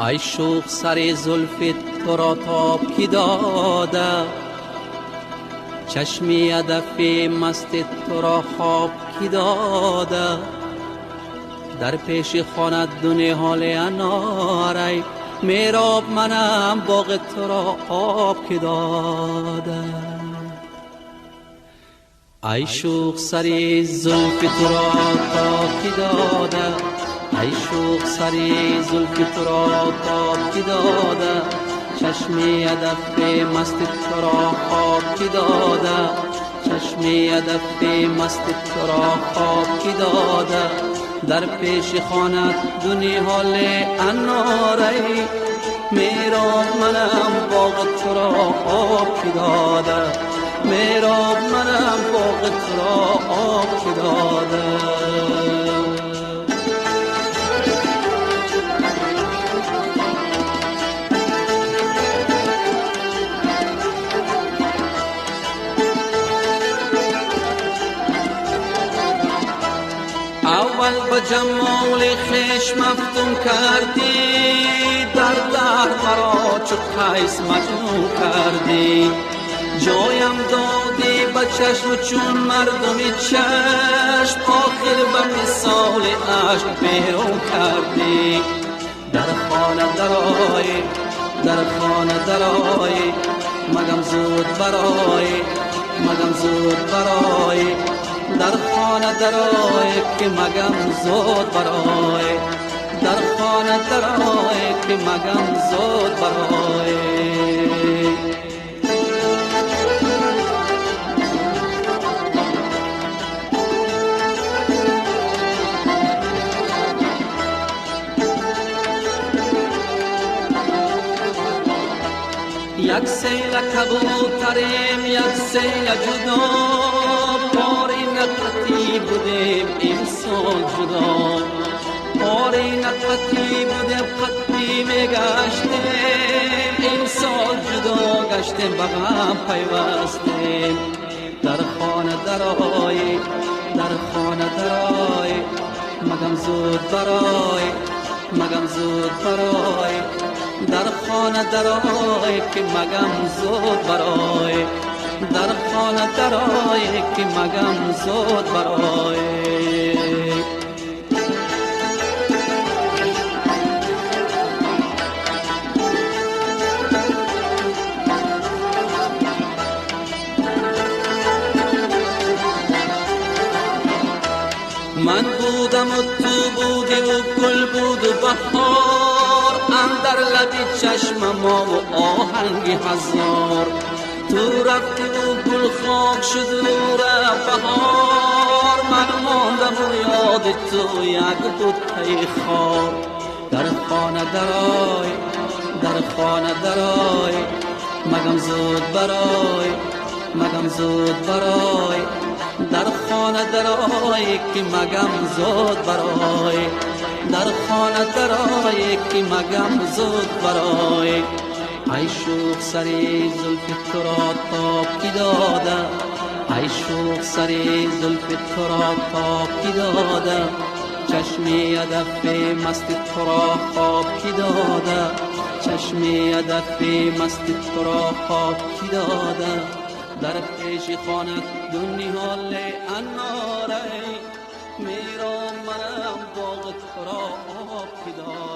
ای شوخ سر زلفت تو را تاب کی داده، چشمی هدف مست تو را خواب کی داده. در پیش خانت دنیا حال اناره، میراب منم باغ تو را آب کی داده. ای شوخ سری زلف تو را تاب کی داده، ای شوخ سری زلف تو را تاب کی داده. چشمی هدف مست تو را خواب کی داده، چشمی هدف مست تو را خواب کی داده. در پیش خانت دنیا حال اناره، میراب منم باغ تو را آب کی داده، میراب منم باغ تو را آب کی داده. اول با جمال خویش مفتون کردی، در ده مرا چو قیس مجنون کردی. جایم دادی به چشم چون مردمی چشم، آخر به مثال عشق بیرون کردی. در خانه درآی، در خانه درآی، مگم زود برآی، مگم زود برآی. در خانه درآی که مگم زود برآی، در خانه درآی که مگم زود برآی. یک سیل کبوتریم یک سیل جدا، پاری نقطی بودیم امسال جدا. پاری نقطی بودیم خطی میگشتیم، امسال جدا گشتیم به غم پیوستیم. در خانه درآی، در خانه درآی، مگم زود برآی، مگم زود برآی. در خانه درآی که مگم زود برآی، در خانه درآی که مگم زود برآی. من بودم و تو بودی و گل بود و بهار، اندر لبی چشم ما و آهنگی هزار. تو رفتی و گل خاک شد و رفت بهار، من ماندم و یاد تو یک بوته خار. در خانه درآی، در خانه درآی، مگم زود برآی، مگم زود برآی. در خانه درآی که مگم زود برآی، در خانه درآی که مگم زود برآی. ای شوخ سری زلف تو را تاب کی داده، ای شوخ سری زلف تو را تاب کی داده. چشمی هدف مست تو را خواب کی داده، چشمی هدف مست تو را خواب کی داده. در پیش خانت دنیا حال اناره، میرام منم باغ تو را آب کی داده.